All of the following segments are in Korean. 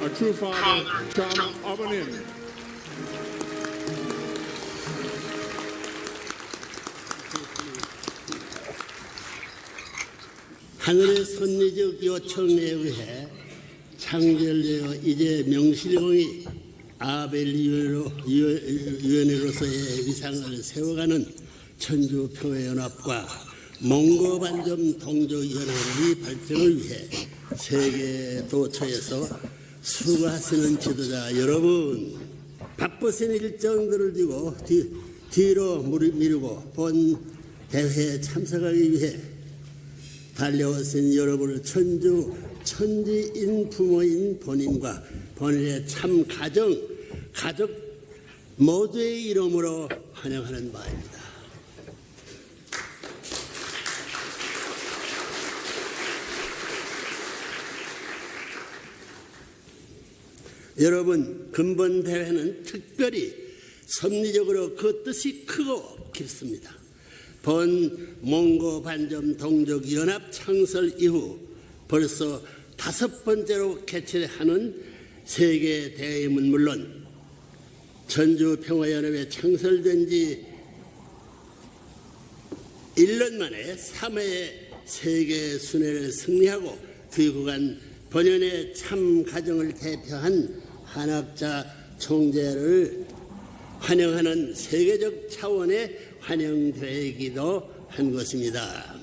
a true father, Chama Obanin. 하늘의 선리적 요청에 의해 창절되어 이제 명실공히 아벨 위원회로서의 위상을 세워가는 천주평화연합과 몽고 반점 동족연합의 발전을 위해 세계 도처에서 수고하시는 지도자 여러분, 바쁘신 일정들을 두고 뒤로 미루고 본 대회에 참석하기 위해 달려오신 여러분을 천지인 부모인 본인과 본인의 참 가족 모두의 이름으로 환영하는 바입니다. 여러분, 근본 대회는 특별히 섭리적으로 그 뜻이 크고 깊습니다. 본 몽고 반점 동족 연합 창설 이후 벌써 5번째로 개최하는 세계 대회임은 물론 천주평화연합에 창설된 지 1년 만에 3회의 세계 순회를 승리하고 귀국한 본연의 참 가정을 대표한 한학자 총재를 환영하는 세계적 차원의 환영대회이기도 한 것입니다.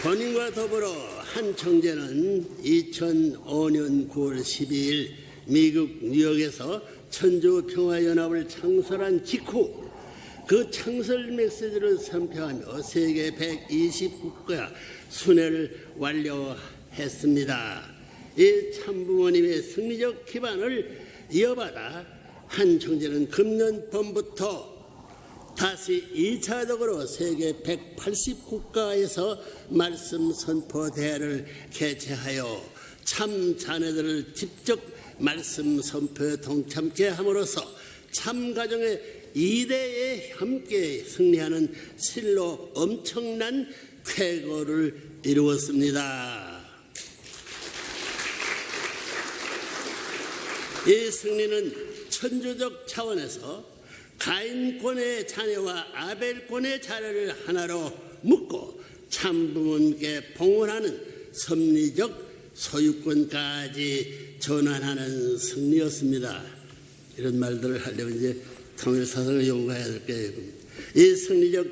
본인과 더불어 한 총재는 2005년 9월 12일 미국 뉴욕에서 천주평화연합을 창설한 직후 그 창설 메시지를 선포하며 세계 120국가 순회를 완료했습니다. 이 참부모님의 승리적 기반을 이어받아 한 총재는 금년 봄부터 다시 2차적으로 세계 180국가에서 말씀 선포 대회를 개최하여 참 자녀들을 직접 말씀 선포에 동참케 함으로써 참 가정의 이대에 함께 승리하는 실로 엄청난 쾌거를 이루었습니다. 이 승리는 천주적 차원에서 가인권의 자녀와 아벨권의 자녀를 하나로 묶고 참부모님께 봉헌하는 섭리적 소유권까지 전환하는 승리였습니다. 이런 말들을 하려면 이제 통일사상을 연구해야 될 거예요. 이 승리적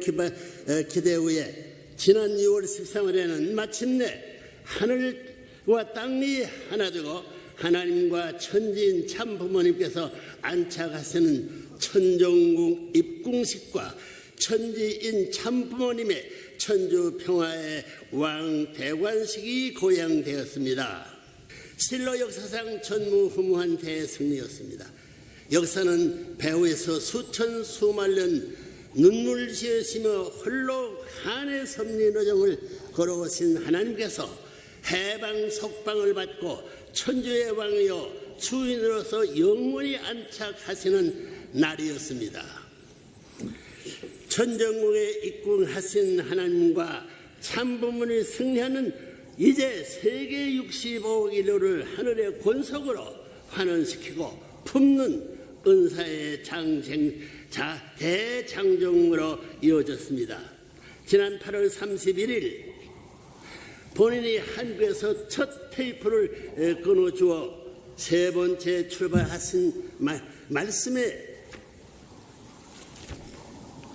기대 후에 지난 6월 13일에는 마침내 하늘과 땅이 하나 되고 하나님과 천지인 참부모님께서 안착하시는 천정궁 입궁식과 천지인 참부모님의 천주평화의 왕대관식이 고양되었습니다. 실로 역사상 전무후무한 대승리였습니다. 역사는 배후에서 수천 수만년 눈물 지으시며 홀로 한의 섭리 노정을 걸어오신 하나님께서 해방 석방을 받고 천주의 왕이여 주인으로서 영원히 안착하시는 날이었습니다. 천정궁에 입궁하신 하나님과 참부모님이 승리하는 이제 세계 65억 인류를 하늘의 권속으로 환원시키고 품는 은사의 대장정으로 이어졌습니다. 지난 8월 31일 본인이 한국에서 첫 테이프를 끊어주어 세 번째 출발하신 말씀에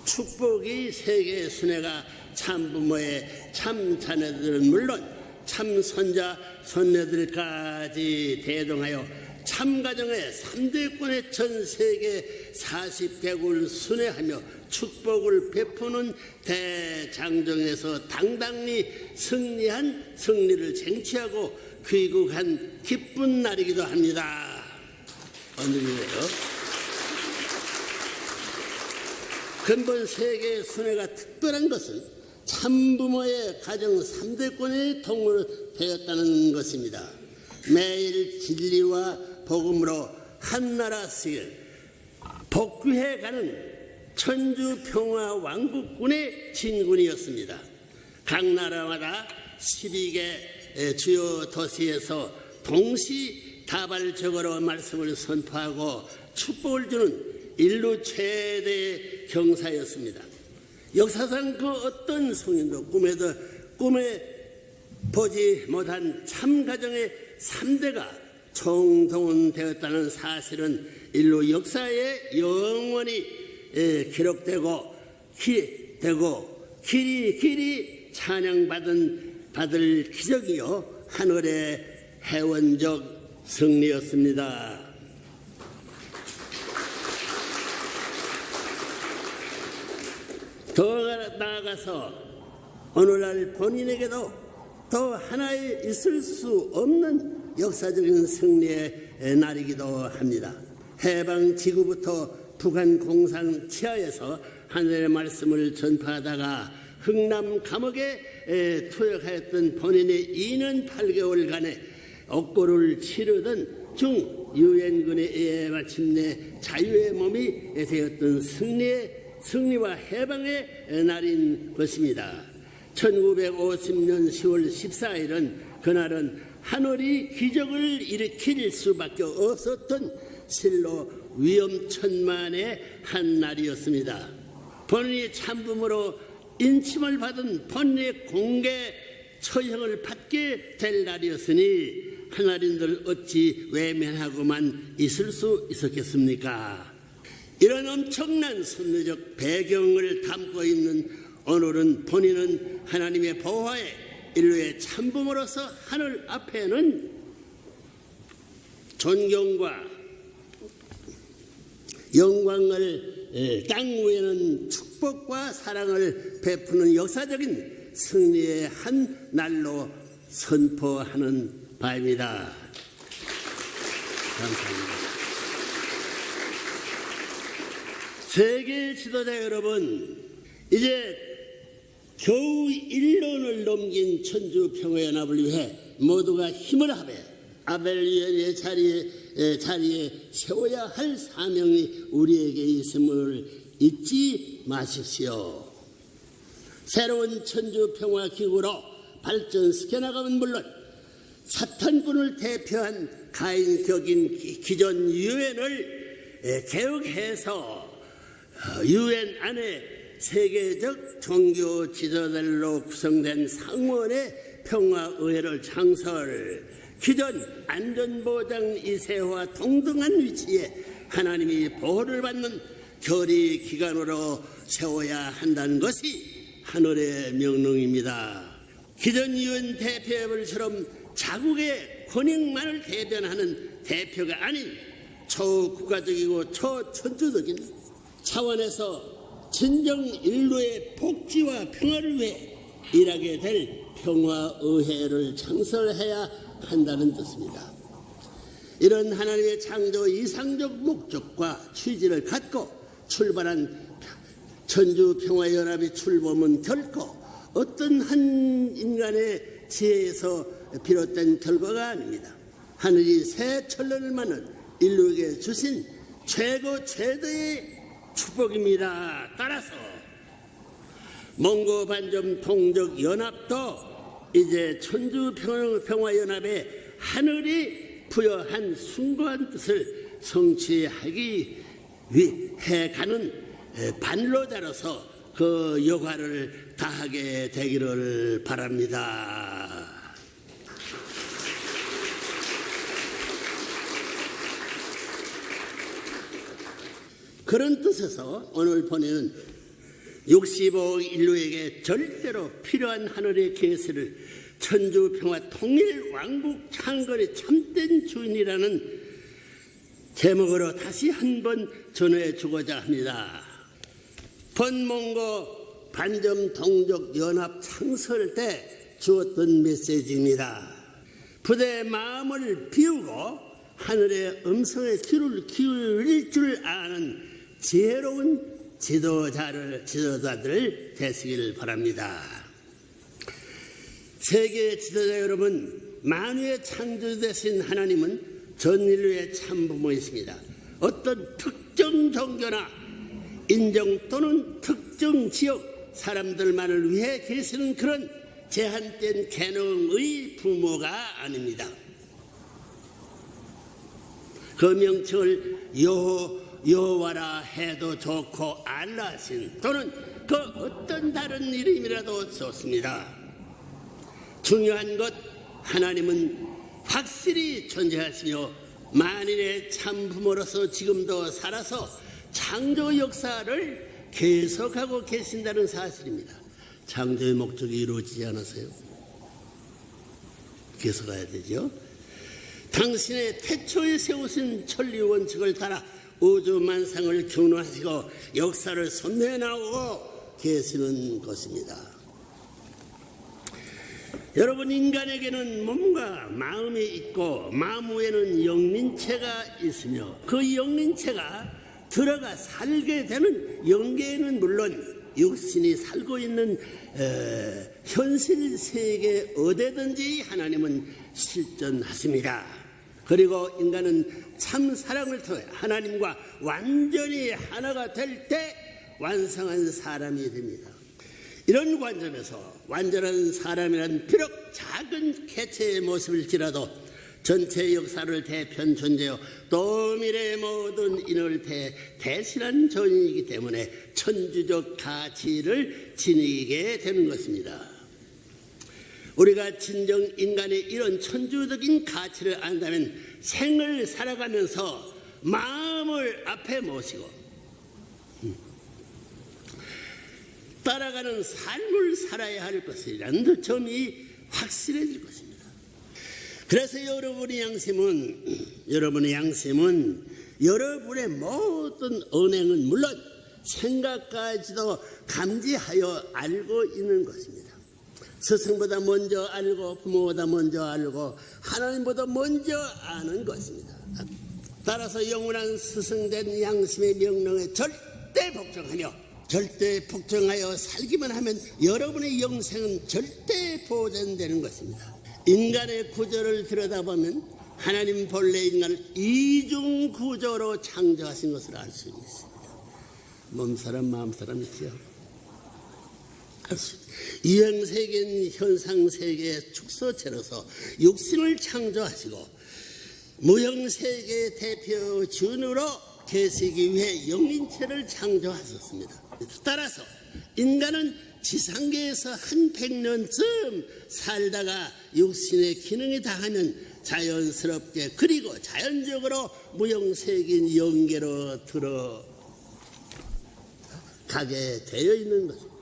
축복이 세계 순회가 참부모의 참 자녀들은 물론 참 손자 손녀들까지 대동하여 참가정의 3대권의 전 세계 40개국을 순회하며 축복을 베푸는 대장정에서 당당히 승리한 승리를 쟁취하고 귀국한 기쁜 날이기도 합니다. 오늘이에요. 근본 세계 순회가 특별한 것은 참부모의 가정 3대권의 통으로 되었다는 것입니다. 매일 진리와 복음으로 한나라씩 복귀해가는 천주평화 왕국군의 진군이었습니다. 각 나라마다 12개 주요 도시에서 동시다발적으로 말씀을 선포하고 축복을 주는 인류 최대 경사였습니다. 역사상 그 어떤 성인도 꿈에 보지 못한 참가정의 3대가 총동원되었다는 사실은 인류 역사에 영원히 기록되고 길이 찬양받을 기적이요 하늘의 해원적 승리였습니다. 더 나아가서 오늘날 본인에게도 또 하나의 있을 수 없는 역사적인 승리의 날이기도 합니다. 해방 직후부터 북한 공산 치하에서 하늘의 말씀을 전파하다가 흥남 감옥에 투역하였던 본인의 2년 8개월간의 억고를 치르던 중 유엔군에 의해 마침내 자유의 몸이 되었던 승리와 해방의 날인 것입니다. 1950년 10월 14일은 그날은 하늘이 기적을 일으킬 수밖에 없었던 실로 위험천만의 한 날이었습니다. 본인이 참음으로 인침을 받은 본인의 공개 처형을 받게 될 날이었으니 하나님들 어찌 외면하고만 있을 수 있었겠습니까? 이런 엄청난 선례적 배경을 담고 있는 오늘은 본인은 하나님의 보호하에 인류의 참음으로서 하늘 앞에는 존경과 영광을, 땅 위에는 축복과 사랑을 베푸는 역사적인 승리의 한 날로 선포하는 바입니다. 감사합니다. 세계 지도자 여러분, 이제 겨우 1년을 넘긴 천주평화연합을 위해 모두가 힘을 합해 아벨위원의 자리에 세워야 할 사명이 우리에게 있음을 잊지 마십시오. 새로운 천주평화기구로 발전시켜 나가면 물론 사탄군을 대표한 가인격인 기존 유엔을 개혁해서 유엔 안에 세계적 종교 지도자들로 구성된 상원의 평화의회를 창설, 기존 안전보장 이세와 동등한 위치에 하나님이 보호를 받는 결의기관으로 세워야 한다는 것이 하늘의 명령입니다. 기존 유엔 대표협을처럼 자국의 권익만을 대변하는 대표가 아닌 초국가적이고 초천주적인 차원에서 진정 인류의 복지와 평화를 위해 일하게 될 평화의회를 창설해야 한다는 뜻입니다. 이런 하나님의 창조 이상적 목적과 취지를 갖고 출발한 천주평화연합의 출범은 결코 어떤 한 인간의 지혜에서 비롯된 결과가 아닙니다. 하늘이 새 천년을 맞는 인류에게 주신 최고의 축복입니다. 따라서 몽고 반점 동족 연합도 이제 천주평화연합의 하늘이 부여한 숭고한 뜻을 성취하기 위해 가는 반로자로서 그 역할을 다하게 되기를 바랍니다. 그런 뜻에서 오늘 본회는 65억 인류에게 절대로 필요한 하늘의 계시를 천주평화 통일 왕국 창건의 참된 주인이라는 제목으로 다시 한번 전해 주고자 합니다. 본몽고 반점 동족 연합 창설 때 주었던 메시지입니다. 부대의 마음을 비우고 하늘의 음성에 귀를 기울일 줄 아는 지혜로운 지도자들 되시길 바랍니다. 세계 지도자 여러분, 만유의 창조되신 하나님은 전 인류의 참부모이십니다. 어떤 특정 종교나 인종 또는 특정 지역 사람들만을 위해 계시는 그런 제한된 계능의 부모가 아닙니다. 그 명칭을 여호와라 해도 좋고 알라신 또는 그 어떤 다른 이름이라도 좋습니다. 중요한 것, 하나님은 확실히 존재하시며 만인의 참부모로서 지금도 살아서 창조 역사를 계속하고 계신다는 사실입니다. 창조의 목적이 이루어지지 않아서요. 계속해야 되죠. 당신의 태초에 세우신 천리 원칙을 따라 우주 만상을 균화하시고 역사를 선도해 나오고 계시는 것입니다. 여러분, 인간에게는 몸과 마음이 있고 마음 위에는 영린체가 있으며 그 영린체가 들어가 살게 되는 영계에는 물론 육신이 살고 있는 현실 세계 어디든지 하나님은 실존하십니다. 그리고 인간은 참 사랑을 통해 하나님과 완전히 하나가 될 때 완성한 사람이 됩니다. 이런 관점에서 완전한 사람이란 비록 작은 개체의 모습일지라도 전체 역사를 대표한 존재요 또 미래의 모든 인을 대신한 존재이기 때문에 천주적 가치를 지니게 되는 것입니다. 우리가 진정 인간의 이런 천주적인 가치를 안다면 생을 살아가면서 마음을 앞에 모시고 따라가는 삶을 살아야 할 것이라는 점이 확실해질 것입니다. 그래서 여러분의 양심은 여러분의 모든 언행은 물론 생각까지도 감지하여 알고 있는 것입니다. 스승보다 먼저 알고 부모보다 먼저 알고 하나님보다 먼저 아는 것입니다. 따라서 영원한 스승된 양심의 명령에 절대 복종하여 살기만 하면 여러분의 영생은 절대 보존되는 것입니다. 인간의 구조를 들여다보면 하나님 본래 인간을 이중 구조로 창조하신 것을 알 수 있습니다. 몸사람 마음사람 있죠. 이행세계는 현상세계의 축소체로서 육신을 창조하시고 무형세계의 대표 준으로 계시기 위해 영린체를 창조하셨습니다. 따라서 인간은 지상계에서 한 100년쯤 살다가 육신의 기능이 다하면 자연스럽게 그리고 자연적으로 무형세계인 영계로 들어가게 되어 있는 것입니다.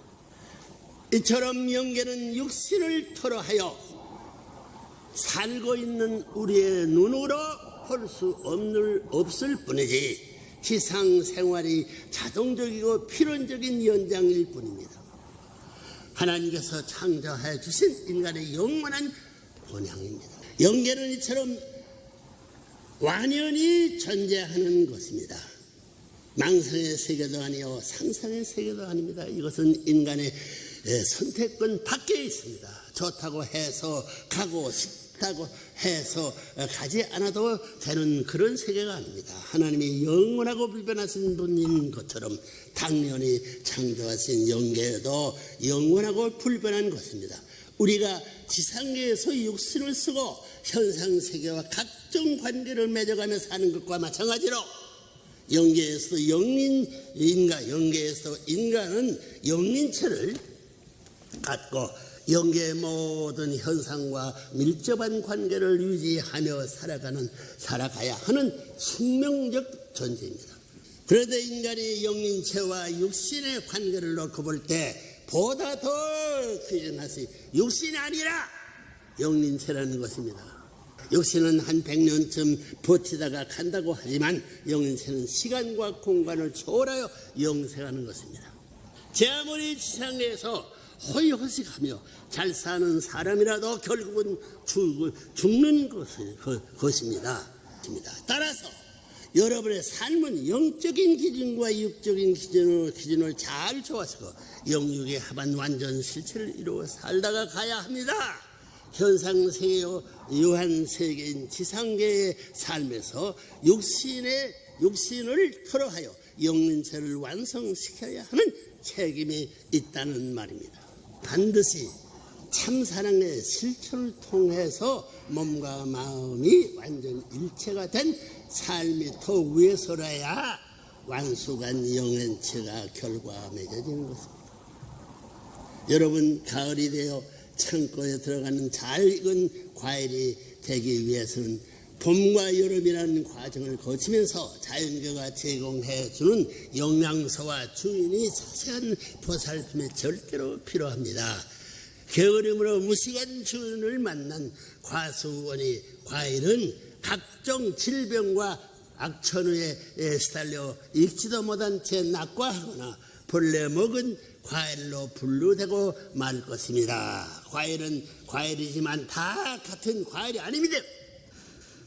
이처럼 영계는 육신을 토로하여 살고 있는 우리의 눈으로 볼 수 없을 뿐이지 지상생활이 자동적이고 필연적인 연장일 뿐입니다. 하나님께서 창조하여 주신 인간의 영원한 본향입니다. 영계는 이처럼 완연히 존재하는 것입니다. 망상의 세계도 아니요 상상의 세계도 아닙니다. 이것은 인간의 선택권 밖에 있습니다. 좋다고 해서 가고 싶다고 해서 가지 않아도 되는 그런 세계가 아닙니다. 하나님이 영원하고 불변하신 분인 것처럼 당연히 창조하신 영계도 영원하고 불변한 것입니다. 우리가 지상계에서 육신을 쓰고 현상세계와 각종 관계를 맺어가며 사는 것과 마찬가지로 영계에서 영계에서 인간은 영린체를 갖고 영계의 모든 현상과 밀접한 관계를 유지하며 살아가야 하는 숙명적 존재입니다. 그런데 인간이 영린체와 육신의 관계를 놓고 볼 때 보다 더 귀한 것이 육신이 아니라 영린체라는 것입니다. 육신은 한 100년쯤 버티다가 간다고 하지만 영린체는 시간과 공간을 초월하여 영생하는 것입니다. 제 아무리 지상에서 호의호식하며 잘 사는 사람이라도 결국은 죽는 것입니다. 따라서 여러분의 삶은 영적인 기준과 육적인 기준을 잘 조화시고 영육에 합한 완전 실체를 이루어 살다가 가야 합니다. 현상세계요 유한세계인 지상계의 삶에서 육신을 토로하여 영린체를 완성시켜야 하는 책임이 있다는 말입니다. 반드시 참사랑의 실천을 통해서 몸과 마음이 완전 일체가 된 삶이 더 위해서라야 완숙한 영행체가 결과 맺어지는 것입니다. 여러분, 가을이 되어 창고에 들어가는 잘 익은 과일이 되기 위해서는 봄과 여름이라는 과정을 거치면서 자연계가 제공해주는 영양소와 주인이 자세한 보살핌이 절대로 필요합니다. 게으름으로 무식한 주인을 만난 과수원의 과일은 각종 질병과 악천후에 시달려 익지도 못한 채 낙과하거나 벌레 먹은 과일로 분류되고 말 것입니다. 과일은 과일이지만 다 같은 과일이 아닙니다.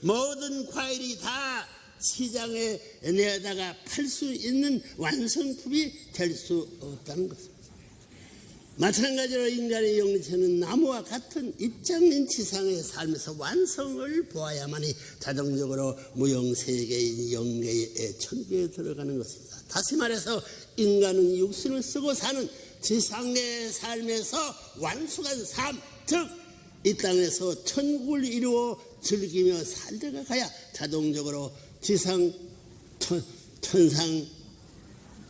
모든 과일이 다 시장에 내다가 팔 수 있는 완성품이 될 수 없다는 것입니다. 마찬가지로 인간의 영체는 나무와 같은 입장인 지상의 삶에서 완성을 보아야만이 자동적으로 무형세계인 영계의 천국에 들어가는 것입니다. 다시 말해서 인간은 육신을 쓰고 사는 지상의 삶에서 완숙한 삶, 즉 이 땅에서 천국을 이루어 즐기며 살다가 가야 자동적으로 지상 천상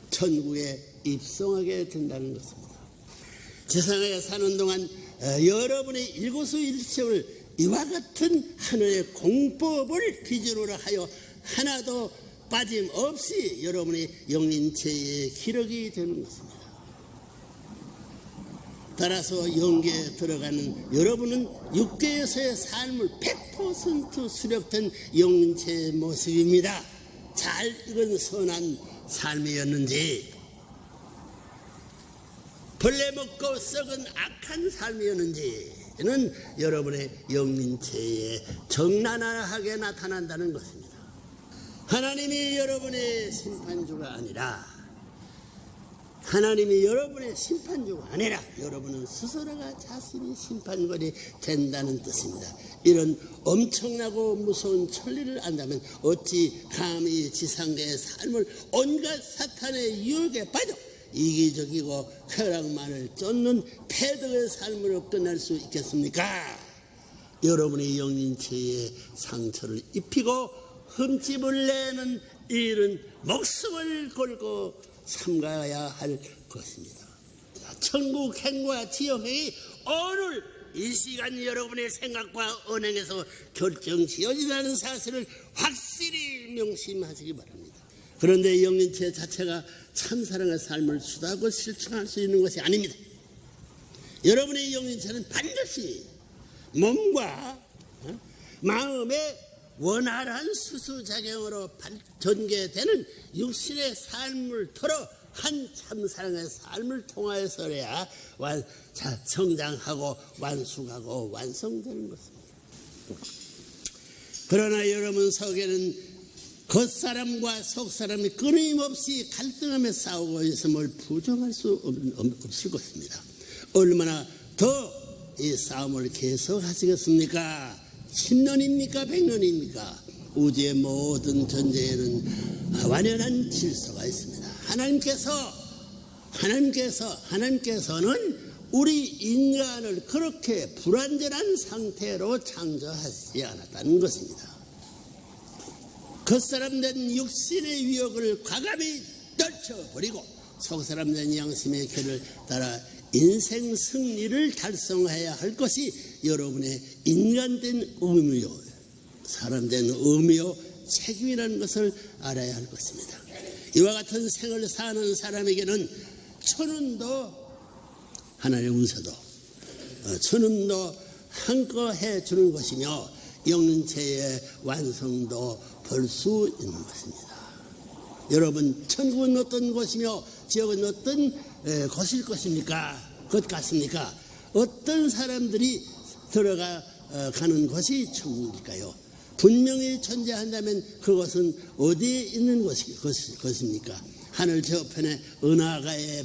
천국에 입성하게 된다는 것입니다. 지상에 사는 동안 여러분의 일거수일투족을 이와 같은 하늘의 공법을 기준으로 하여 하나도 빠짐없이 여러분의 영린체의 기록이 되는 것입니다. 따라서 영계에 들어가는 여러분은 육계에서의 삶을 100% 수렵된 영린체의 모습입니다. 잘 익은 선한 삶이었는지, 벌레 먹고 썩은 악한 삶이었는지는 여러분의 영린체에 적나라하게 나타난다는 것입니다. 하나님이 여러분의 심판주가 아니라 여러분은 스스로가 자신이 심판관이 된다는 뜻입니다. 이런 엄청나고 무서운 천리를 안다면 어찌 감히 지상계의 삶을 온갖 사탄의 유혹에 빠져 이기적이고 쾌락만을 쫓는 패덕의 삶으로 끝날 수 있겠습니까? 여러분의 영린체에 상처를 입히고 흠집을 내는 일은 목숨을 걸고 삼가야 할 것입니다. 천국 행과 지역행이 오늘 이 시간 여러분의 생각과 언행에서 결정지어진다는 사실을 확실히 명심하시기 바랍니다. 그런데 영린체 자체가 참사랑의 삶을 수다고 실천할 수 있는 것이 아닙니다. 여러분의 영린체는 반드시 몸과 마음의 원활한 수수작용으로 전개되는 육신의 삶을 털어 한 참사랑의 삶을 통하여서야 성장하고 완숙하고 완성되는 것입니다. 그러나 여러분 속에는 겉사람과 속사람이 끊임없이 갈등하며 싸우고 있음을 부정할 수 없을 것입니다. 얼마나 더 이 싸움을 계속하시겠습니까? 10년입니까? 100년입니까? 우주의 모든 존재에는 완연한 질서가 있습니다. 하나님께서는 우리 인간을 그렇게 불완전한 상태로 창조하지 않았다는 것입니다. 겉사람된 육신의 위협을 과감히 떨쳐버리고 속사람된 양심의 길을 따라 인생 승리를 달성해야 할 것이 여러분의 인간된 의무요, 사람된 의무요, 책임이라는 것을 알아야 할 것입니다. 이와 같은 생을 사는 사람에게는 천운도 하나님의 운세도 천운도 한껏 해주는 것이며 영린체의 완성도 볼 수 있는 것입니다. 여러분, 천국은 어떤 곳이며 지옥은 어떤 곳일 것입니까? 것 같습니까? 어떤 사람들이 들어가는 것이 천국일까요? 분명히 존재한다면 그것은 어디에 있는 것입니까? 하늘 저편에 은하가에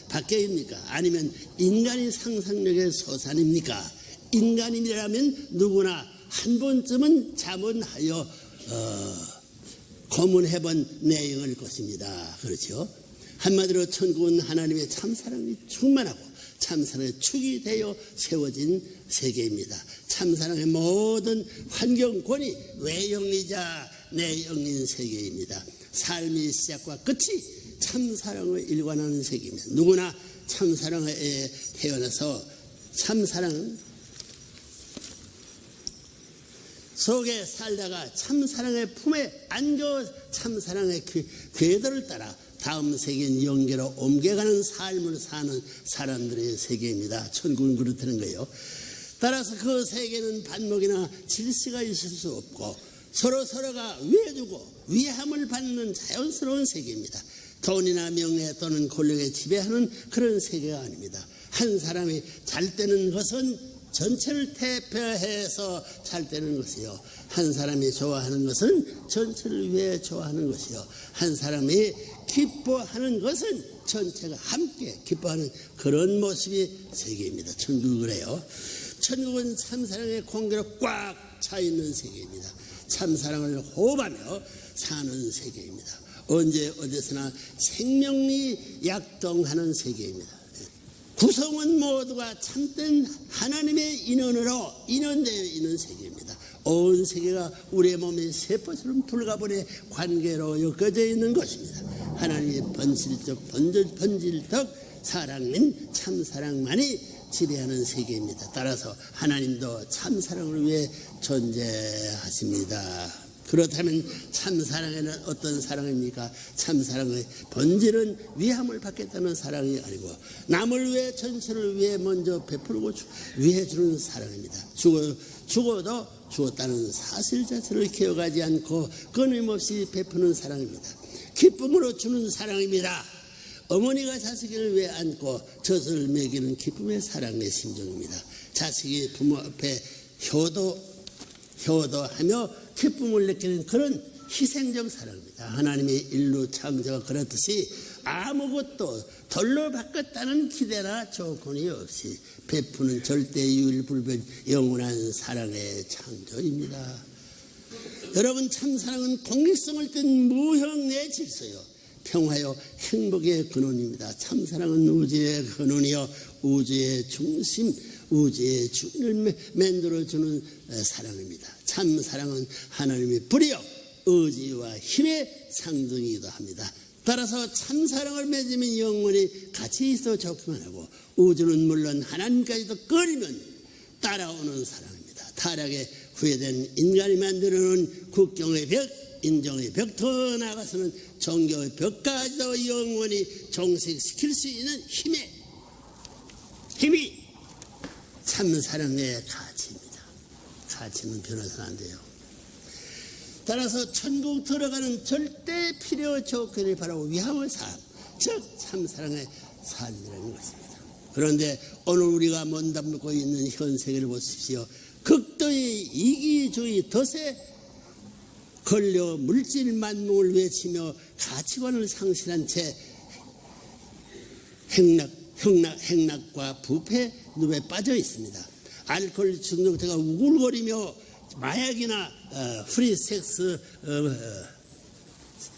밖에입니까? 아니면 인간의 상상력의 소산입니까? 인간이라면 누구나 한 번쯤은 자문하여 고문해본 내용일 것입니다. 그렇죠? 한마디로 천국은 하나님의 참사랑이 충만하고 참사랑의 축이 되어 세워진 세계입니다. 참사랑의 모든 환경권이 외영리자 내영린 세계입니다. 삶의 시작과 끝이 참사랑을 일관하는 세계입니다. 누구나 참사랑에 태어나서 참사랑 속에 살다가 참사랑의 품에 안겨 참사랑의 궤도를 따라 다음 세계인 영계로 옮겨가는 삶을 사는 사람들의 세계입니다. 천국은 그렇다는 거예요. 따라서 그 세계는 반목이나 질서가 있을 수 없고 서로가 위해주고 위함을 받는 자연스러운 세계입니다. 돈이나 명예 또는 권력에 지배하는 그런 세계가 아닙니다. 한 사람이 잘 되는 것은 전체를 대표해서 잘 되는 것이요, 한 사람이 좋아하는 것은 전체를 위해 좋아하는 것이요, 한 사람이 기뻐하는 것은 전체가 함께 기뻐하는 그런 모습이 세계입니다. 천국은 그래요. 천국은 참사랑의 공기로 꽉 차 있는 세계입니다. 참사랑을 호흡하며 사는 세계입니다. 언제 어디서나 생명이 약동하는 세계입니다. 구성원 모두가 참된 하나님의 인원으로 인원되어 있는 세계입니다. 온 세계가 우리의 몸의 세포처럼 불가분의 관계로 엮어져 있는 것입니다. 하나님의 번질적 사랑인 참사랑만이 지배하는 세계입니다. 따라서 하나님도 참사랑을 위해 존재하십니다. 그렇다면 참사랑에는 어떤 사랑입니까? 참사랑의 본질은 위함을 받겠다는 사랑이 아니고 남을 위해 전체를 위해 먼저 베풀고 위해 주는 사랑입니다. 죽어도 죽었다는 사실 자체를 기억하지 않고 끊임없이 베푸는 사랑입니다. 기쁨으로 주는 사랑입니다. 어머니가 자식을 위해 안고 젖을 먹이는 기쁨의 사랑의 심정입니다. 자식이 부모 앞에 효도하며 기쁨을 느끼는 그런 희생적 사랑입니다. 하나님의 인류 창조가 그렇듯이 아무것도 덜로 바꿨다는 기대나 조건이 없이 베푸는 절대유일불변 영원한 사랑의 창조입니다. 여러분, 참사랑은 독립성을 띤 무형의 질서요, 평화요 행복의 근원입니다. 참사랑은 우주의 근원이요 우주의 중심, 우주의 주인을 만들어주는 사랑입니다. 참사랑은 하나님의 불이요 의지와 힘의 상징이기도 합니다. 따라서 참사랑을 맺으면 영원히 같이 있어 좋기만 하고 우주는 물론 하나님까지도 끌면 따라오는 사랑입니다. 타락에 후회된 인간이 만들어놓은 국경의 벽, 인정의 벽, 더 나아가서는 종교의 벽까지도 영원히 종식시킬 수 있는 힘이 참사랑의 가치입니다. 가치는 변해서는 안 돼요. 따라서 천국 들어가는 절대 필요 조건이 바로 위함의 삶, 즉 참사랑의 삶이라는 것입니다. 그런데 오늘 우리가 몸담고 있는 현 세계를 보십시오. 극도의 이기주의 덫에 걸려 물질 만능을 외치며 가치관을 상실한 채 행락과 부패 늪에 빠져 있습니다. 알코올 중독자가 우글거리며 마약이나 프리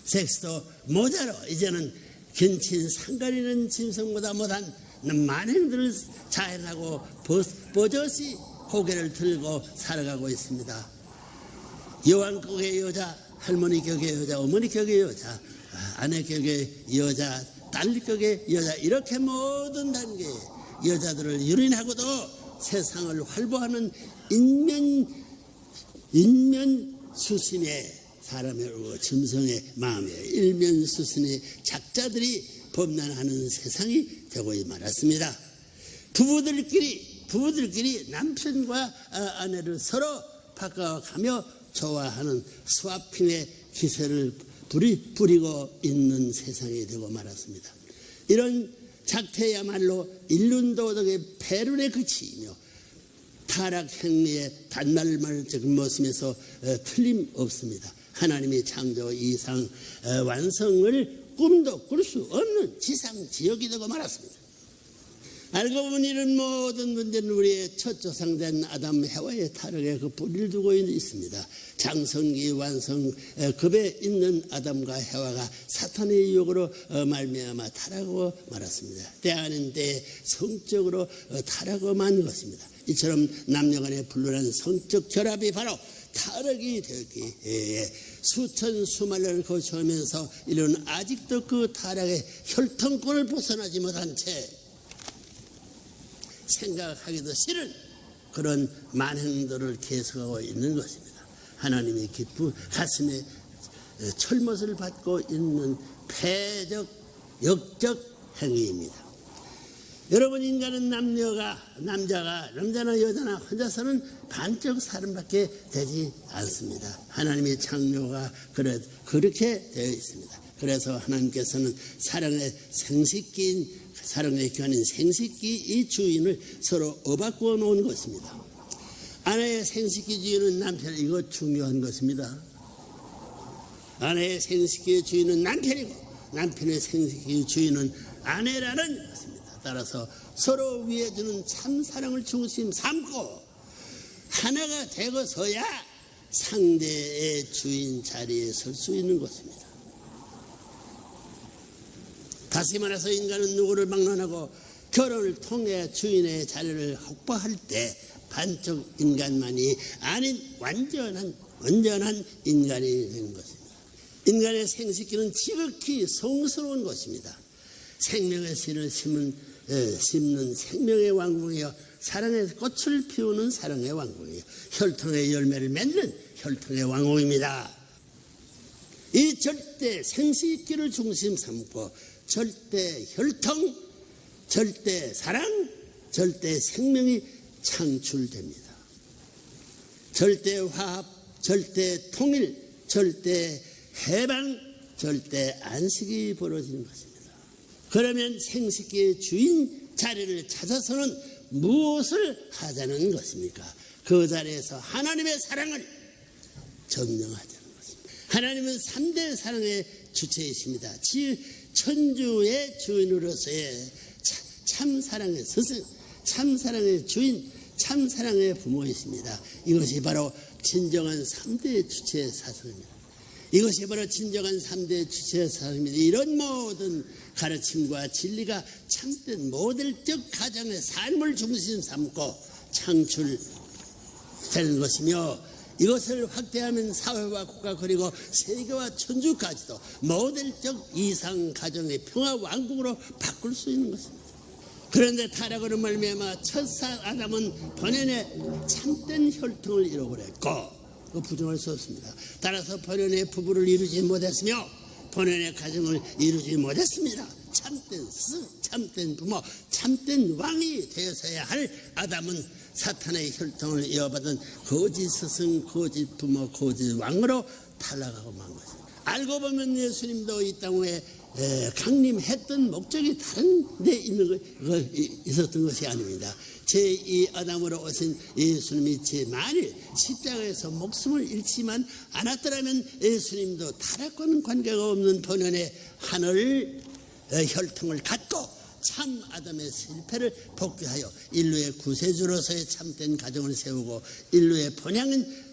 섹스도 모자로 이제는 근친 상가리는 짐승보다 못한 만행들을 자행하고 버젓이 고개를 들고 살아가고 있습니다. 여왕 격의 여자, 할머니 격의 여자, 어머니 격의 여자, 아내 격의 여자, 딸 격의 여자, 이렇게 모든 단계의 여자들을 유린하고도 세상을 활보하는 인면수신의 사람의 짐승의 마음에 일면수신의 작자들이 범람하는 세상이 되고 말았습니다. 부부들끼리 남편과 아내를 서로 바꿔가며 좋아하는 스와핑의 기세를 부리고 있는 세상이 되고 말았습니다. 이런 작태야말로 인륜도덕의 배륜에 그치며 타락 행위의 단말말적 모습에서 틀림없습니다. 하나님의 창조 이상 완성을 꿈도 꿀 수 없는 지상지역이 되고 말았습니다. 알고 보니 이런 모든 문제는 우리의 첫 조상된 아담 해와의 타락에 그 뿌리를 두고 있습니다. 장성기 완성급에 있는 아담과 해와가 사탄의 유혹으로 말미암아 타락하고 말았습니다. 때 아닌 때에 성적으로 타락하고 만 것입니다. 이처럼 남녀간의 불륜한 성적 결합이 바로 타락이 되었기에 수천 수만년을 거쳐오면서 이런 아직도 그 타락의 혈통권을 벗어나지 못한 채 생각하기도 싫은 그런 만행들을 계속하고 있는 것입니다. 하나님이 가슴에 철못을 받고 있는 패적 역적 행위입니다. 여러분, 인간은 남자나 여자나 혼자서는 반쪽 사람밖에 되지 않습니다. 하나님의 창조가 그렇게 되어 있습니다. 그래서 하나님께서는 사랑의 견인 생식기 이 주인을 서로 어바꾸어 놓은 것입니다. 아내의 생식기 주인은 남편, 이거 중요한 것입니다. 아내의 생식기의 주인은 남편이고 남편의 생식기 주인은 아내라는 것입니다. 따라서 서로 위해주는 참사랑을 중심 삼고 하나가 되고서야 상대의 주인 자리에 설 수 있는 것입니다. 다시 말해서 인간은 누구를 막론하고 결혼을 통해 주인의 자리를 확보할 때 반쪽 인간만이 아닌 완전한 인간이 되는 것입니다. 인간의 생식기는 지극히 성스러운 것입니다. 생명의 씨를 심는 생명의 왕궁이요, 사랑의 꽃을 피우는 사랑의 왕궁이요, 혈통의 열매를 맺는 혈통의 왕궁입니다. 이 절대 생식기를 중심 삼고 절대 혈통, 절대 사랑, 절대 생명이 창출됩니다. 절대 화합, 절대 통일, 절대 해방, 절대 안식이 벌어지는 것입니다. 그러면 생식기의 주인 자리를 찾아서는 무엇을 하자는 것입니까? 그 자리에서 하나님의 사랑을 점령하자는 것입니다. 하나님은 3대 사랑의 주체이십니다. 천주의 주인으로서의 참사랑의 스승, 참사랑의 주인, 참사랑의 부모이십니다. 이것이 바로 진정한 3대 주체의 사상입니다. 이것이 바로 진정한 3대 주체의 사상입니다. 이런 모든 가르침과 진리가 참된 모델적 가정의 삶을 중심 삼고 창출되는 것이며, 이것을 확대하면 사회와 국가 그리고 세계와 천주까지도 모델적 이상 가정의 평화 왕국으로 바꿀 수 있는 것입니다. 그런데 타락으로 말미암아 첫사 아담은 본연의 참된 혈통을 잃어버렸고 그 부정할 수 없습니다. 따라서 본연의 부부를 이루지 못했으며 본연의 가정을 이루지 못했습니다. 참된 스승, 참된 부모, 참된 왕이 되어서야 할 아담은 사탄의 혈통을 이어받은 거짓 스승, 거짓 부모, 거짓 왕으로 탈락하고 만 것입니다. 알고 보면 예수님도 이 땅에 강림했던 목적이 다른 데 있었던 것이 아닙니다. 제2 아담으로 오신 예수님이 만일 십자가에서 목숨을 잃지만 않았더라면 예수님도 타락과는 관계가 없는 본연의 하늘 혈통을 갖고 참 아담의 실패를 복귀하여 인류의 구세주로서의 참된 가정을 세우고 인류의 본향은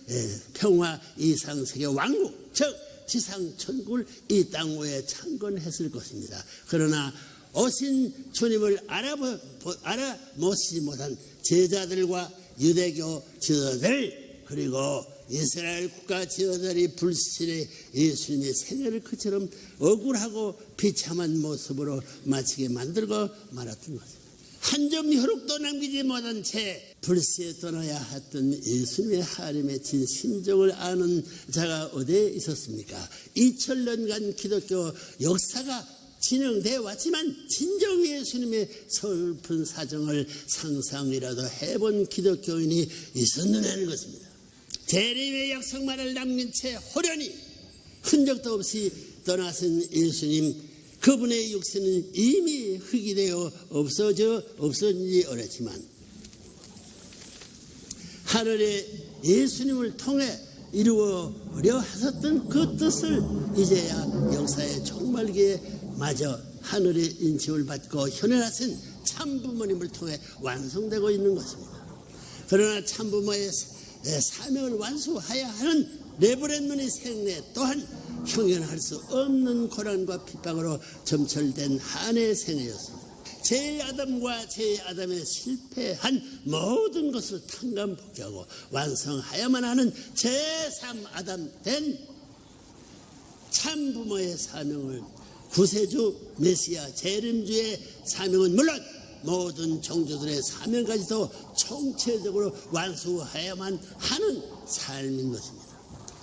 평화 이상세계 왕국, 즉 지상 천국을 이 땅 위에 창건했을 것입니다. 그러나 오신 주님을 알아모시지 못한 제자들과 유대교 지도자들 그리고 이스라엘 국가 지도자들이 불신의 예수님의 생애를 그처럼 억울하고 비참한 모습으로 마치게 만들고 말았던 것입니다. 한 점 혈육도 남기지 못한 채 불시에 떠나야 했던 예수님의 하림에 진 심정을 아는 자가 어디에 있었습니까? 2000년간 기독교 역사가 진행되어 왔지만 진정 예수님의 슬픈 사정을 상상이라도 해본 기독교인이 있었느냐는 것입니다. 재림의 약속만을 남긴 채 호련히 흔적도 없이 떠나신 예수님, 그분의 육신은 이미 흙이 되어 없어지지 오랬지만 하늘에 예수님을 통해 이루어려 하셨던 그 뜻을 이제야 역사의 종말기에 마저 하늘의 인침을 받고 현현하신 참부모님을 통해 완성되고 있는 것입니다. 그러나 참부모의 사명을 완수해야 하는 레브런문의 생애 또한 형용할 수 없는 고난과 핍박으로 점철된 한 해의 생애였습니다. 제1아담과 제2아담에 실패한 모든 것을 탕감포기하고 완성하야만 하는 제3아담 된 참부모의 사명을 구세주 메시아 재림주의 사명은 물론 모든 종교들의 사명까지도 총체적으로 완수해야만 하는 삶인 것입니다.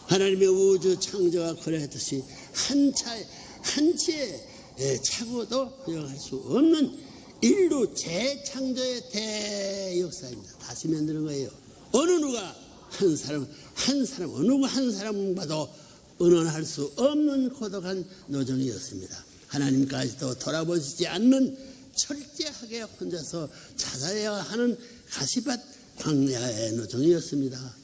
하나님의 우주 창조가 그러했듯이 한 치의 착오도 허용할 수 없는 인류 재창조의 대역사입니다. 다시 만드는 거예요. 어느 누가 한 사람과도 의논할 수 없는 고독한 노정이었습니다. 하나님까지도 돌아보시지 않는 철저하게 혼자서 찾아야 하는 가시밭 광야의 노정이었습니다.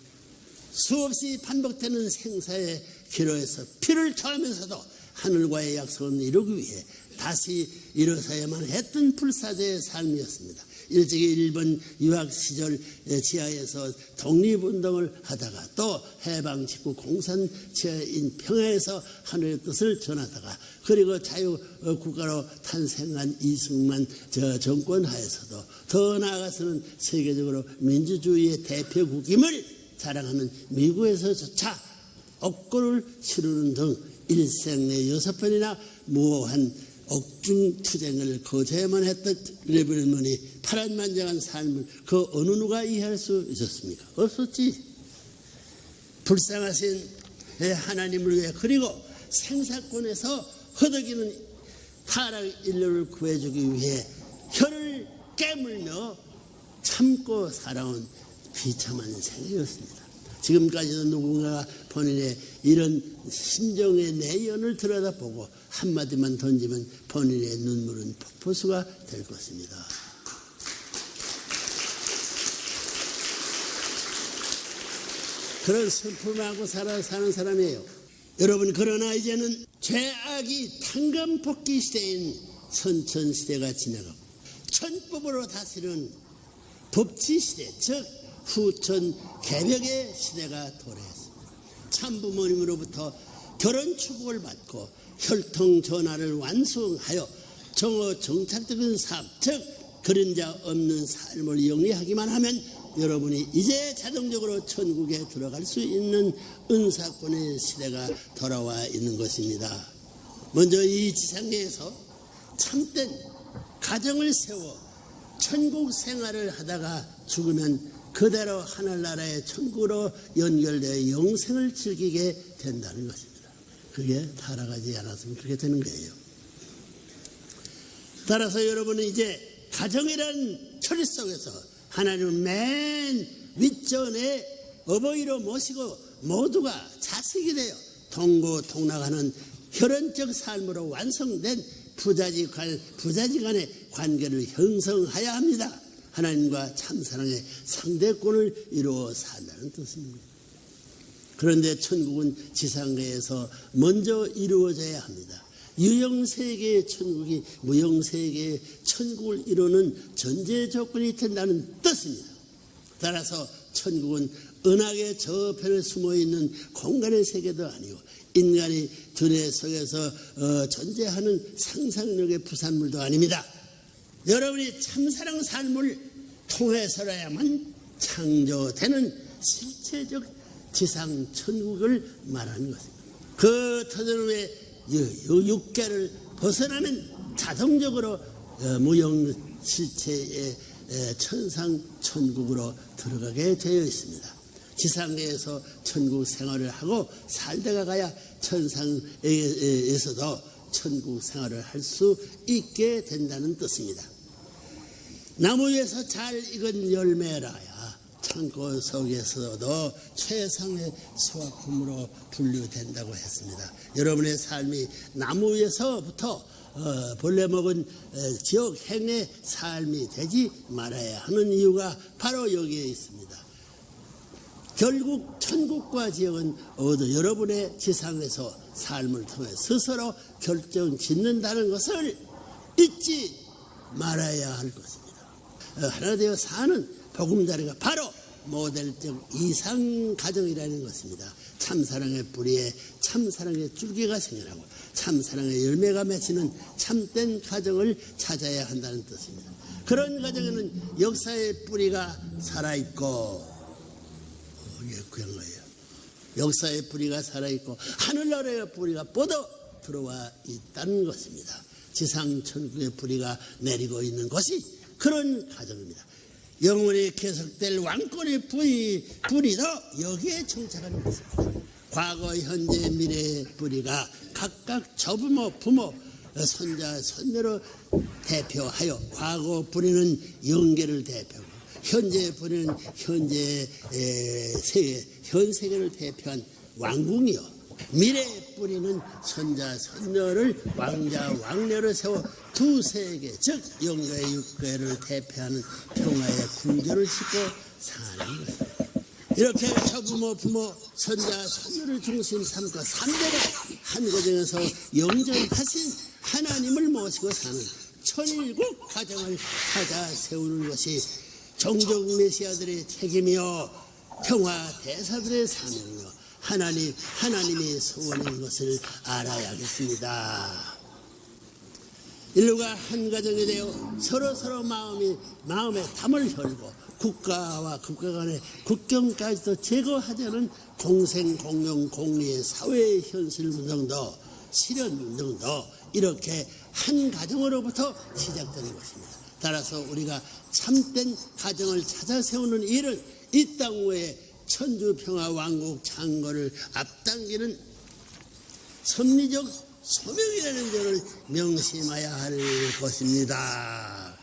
수없이 반복되는 생사의 기로에서 피를 토하면서도 하늘과의 약속을 이루기 위해 다시 일어서야만 했던 불사조의 삶이었습니다. 일찍이 일본 유학 시절 지하에서 독립운동을 하다가 또 해방 직후 공산체인 평야에서 하늘의 뜻을 전하다가 그리고 자유국가로 탄생한 이승만 정권 하에서도 더 나아가서는 세계적으로 민주주의의 대표국임을 자랑하는 미국에서조차 억고를 치르는 등 일생에 6번이나 무한 억중투쟁을 거쳐야만 했던 레브런문이 파란만장한 삶을 그 어느 누가 이해할 수 있었습니까? 없었지. 불쌍하신 하나님을 위해 그리고 생사권에서 허덕이는 타락 인류를 구해주기 위해 혀를 깨물며 참고 살아온 비참한 생이었습니다. 지금까지도 누군가가 본인의 이런 심정의 내연을 들여다보고 한마디만 던지면 본인의 눈물은 폭포수가 될 것입니다. 그런 슬픔하고 사는 사람이에요. 여러분, 그러나 이제는 죄악이 탕감폭기 시대인 선천시대가 지나가고 천법으로 다스리는 법치시대, 즉 후천 개벽의 시대가 도래했습니다. 참부모님으로부터 결혼 축복을 받고 혈통 전화를 완성하여 정어 정착적인 삶, 즉 그림자 없는 삶을 영위하기만 하면 여러분이 이제 자동적으로 천국에 들어갈 수 있는 은사권의 시대가 돌아와 있는 것입니다. 먼저 이 지상계에서 참된 가정을 세워 천국 생활을 하다가 죽으면 그대로 하늘나라의 천국으로 연결되어 영생을 즐기게 된다는 것입니다. 그게 타락하지 않았으면 그렇게 되는 거예요. 따라서 여러분은 이제 가정이라는 틀 속에서 하나님은 맨 윗전에 어버이로 모시고 모두가 자식이 되어 동고동락하는 혈연적 삶으로 완성된 부자지 간의 관계를 형성해야 합니다. 하나님과 참사랑의 상대권을 이루어 산다는 뜻입니다. 그런데 천국은 지상계에서 먼저 이루어져야 합니다. 유형세계의 천국이 무형세계의 천국을 이루는 전제 조건이 된다는 뜻입니다. 따라서 천국은 은하계 저편에 숨어있는 공간의 세계도 아니고 인간이 두뇌 속에서 존재하는 상상력의 부산물도 아닙니다. 여러분이 참사랑 삶을 통해서라야만 창조되는 실체적 지상 천국을 말하는 것입니다. 그 터전의 육계를 벗어나면 자동적으로 무형실체의 천상 천국으로 들어가게 되어 있습니다. 지상계에서 천국 생활을 하고 살다가 가야 천상에서도 천국 생활을 할 수 있게 된다는 뜻입니다. 나무 위에서 잘 익은 열매라야 창고 속에서도 최상의 수확품으로 분류된다고 했습니다. 여러분의 삶이 나무 위에서부터 벌레 먹은 지옥 행의 삶이 되지 말아야 하는 이유가 바로 여기에 있습니다. 결국 천국과 지옥은 여러분의 지상에서 삶을 통해 스스로 결정 짓는다는 것을 잊지 말아야 할 것입니다. 하나 되어 사는 보금자리가 바로 모델적 이상 가정이라는 것입니다. 참사랑의 뿌리에 참사랑의 줄기가 생겨나고 참사랑의 열매가 맺히는 참된 가정을 찾아야 한다는 뜻입니다. 그런 가정에는 역사의 뿌리가 살아있고 이게 그런 거예요. 역사의 뿌리가 살아있고 하늘나라의 뿌리가 뻗어 들어와 있다는 것입니다. 지상 천국의 뿌리가 내리고 있는 것이 그런 가정입니다. 영원히 계속될 왕권의 뿌리도 여기에 정착하는 것입니다. 과거, 현재, 미래의 뿌리가 각각 저부모, 부모, 손자, 손녀로 대표하여 과거 뿌리는 영계를 대표하고 현재 뿌리는 현재 세계, 현 세계를 대표한 왕궁이요. 미래의 뿌리는 손자, 손녀를 왕자, 왕녀로 세워 두 세계, 즉 영계의 육계를 대표하는 평화의 궁전을 짓고 사는 것입니다. 이렇게 저부모, 부모, 손자, 손녀를 중심 삼고 3대가 한 가정에서 영전하신 하나님을 모시고 사는 천일국 가정을 찾아 세우는 것이 종족 메시아들의 책임이요 평화 대사들의 사명이요 하나님의 소원인 것을 알아야겠습니다. 인류가 한 가정이 되어 서로 마음에 담을 열고 국가와 국가 간의 국경까지도 제거하자는 공생, 공용, 공리의 사회의 현실 운동도 실현 운동도 이렇게 한 가정으로부터 시작되는 것입니다. 따라서 우리가 참된 가정을 찾아 세우는 일은 이 땅 외에 천주평화 왕국 창건을 앞당기는 섭리적 소명이라는 점을 명심해야 할 것입니다.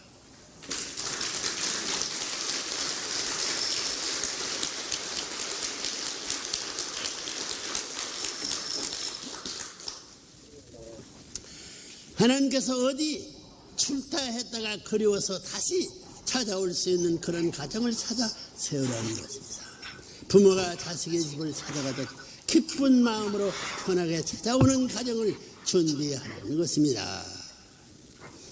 하나님께서 어디 출타했다가 그리워서 다시 찾아올 수 있는 그런 가정을 찾아 세우라는 것입니다. 부모가 자식의 집을 찾아가듯 기쁜 마음으로 편하게 찾아오는 가정을 준비하는 것입니다.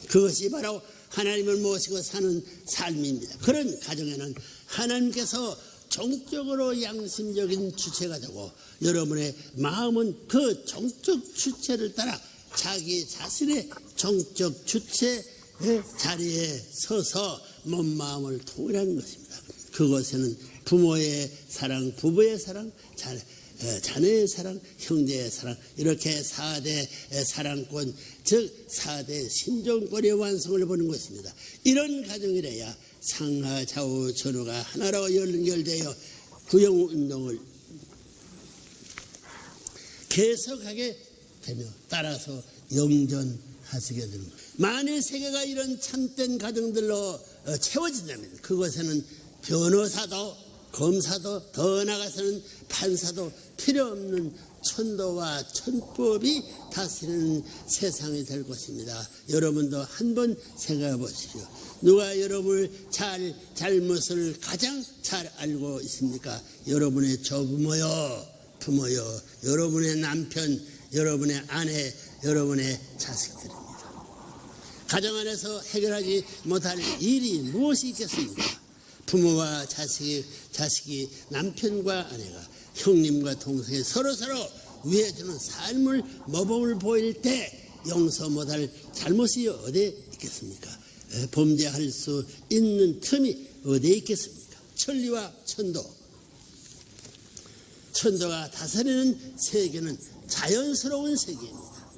그것이 바로 하나님을 모시고 사는 삶입니다. 그런 가정에는 하나님께서 종적으로 양심적인 주체가 되고 여러분의 마음은 그 종적 주체를 따라 자기 자신의 종적 주체의 자리에 서서 몸 마음을 통일하는 것입니다. 그것에는 부모의 사랑, 부부의 사랑, 자녀의 사랑, 형제의 사랑 이렇게 4대 사랑권 즉 4대 신종권의 완성을 보는 것입니다. 이런 가정이래야 상하 좌우 전후가 하나로 연결되어 구형운동을 계속하게 되며 따라서 영전하시게 되는 것입니다. 만일 세계가 이런 참된 가정들로 채워진다면 그것에는 변호사도 검사도 더 나아가서는 판사도 필요 없는 천도와 천법이 다스리는 세상이 될 것입니다. 여러분도 한번 생각해 보십시오. 누가 여러분을 잘못을 가장 잘 알고 있습니까? 여러분의 조부모요, 부모요, 여러분의 남편, 여러분의 아내, 여러분의 자식들입니다. 가정 안에서 해결하지 못할 일이 무엇이 있겠습니까? 부모와 자식이 남편과 아내가 형님과 동생이 서로 위해주는 삶을 모범을 보일 때 용서 못할 잘못이 어디에 있겠습니까? 범죄할 수 있는 틈이 어디에 있겠습니까? 천리와 천도가 다스리는 세계는 자연스러운 세계입니다.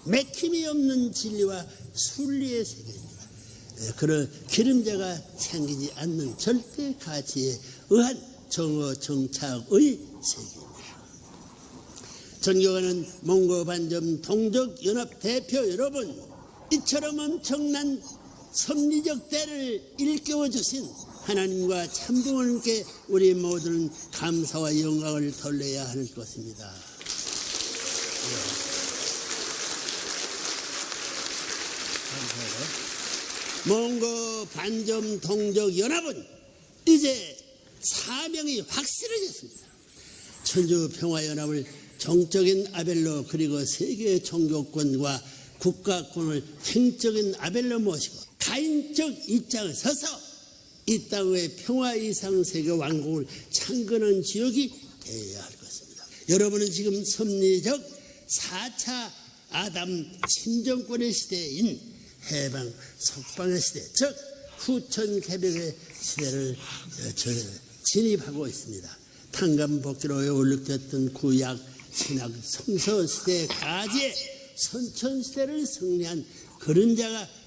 맥힘이 없는 진리와 순리의 세계입니다. 그런 기름자가 생기지 않는 절대 가치에 의한 정어 정착의 세계입니다. 존경하는 몽고 반점 동족 연합 대표 여러분, 이처럼 엄청난 섭리적 때를 일깨워 주신 하나님과 참부모님께 우리 모두는 감사와 영광을 돌려야 할 것입니다. 몽고 반점 동족 연합은 이제 사명이 확실해졌습니다. 천주 평화연합을 정적인 아벨로 그리고 세계의 종교권과 국가권을 행적인 아벨로 모시고 가인적 입장에 서서 이 땅의 평화 이상 세계 왕국을 창건한 지역이 되어야 할 것입니다. 여러분은 지금 섭리적 4차 아담 침정권의 시대인 해방 석방의 시대, 즉 후천 개벽의 시대를 진입하고 있습니다. 탄감복지로에 올렸던 구약 신학 성서 시대까지의 선천 시대를 승리한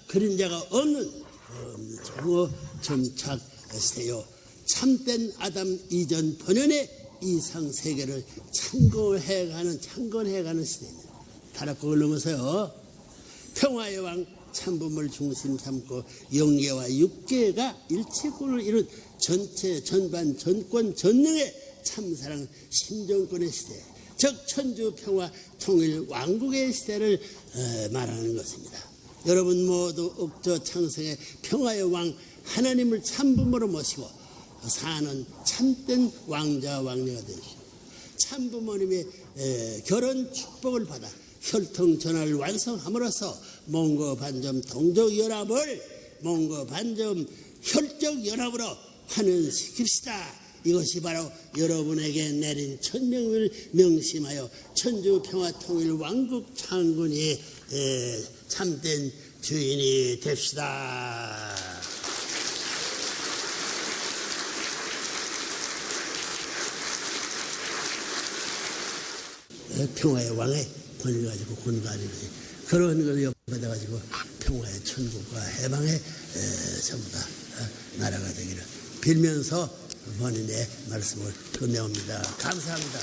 그림자가 없는 정오 정착 시대요. 참된 아담 이전 번연의 이상 세계를 창건해가는 시대입니다. 타락국을 넘어서요. 평화의 왕 참부모를 중심 삼고 영계와 육계가 일체권을 이룬 전체 전반 전권 전능의 참사랑 신정권의 시대, 즉 천주 평화 통일 왕국의 시대를 말하는 것입니다. 여러분 모두 옥저 창성의 평화의 왕 하나님을 참부모로 모시고 사는 참된 왕자 왕녀가 되시고 참부모님의 결혼 축복을 받아 혈통 전화를 완성함으로써 몽고 반점 동족 연합을 몽고 반점 혈적 연합으로 환원시킵시다. 이것이 바로 여러분에게 내린 천명을 명심하여 천주 평화 통일 왕국 창건이 참된 주인이 됩시다. 평화의 왕의 권위를 가지고 그런 걸 옆에다가지고 평화의 천국과 해방의 전부 다 나라가 되기를 빌면서 본인의 말씀을 끝내옵니다. 감사합니다.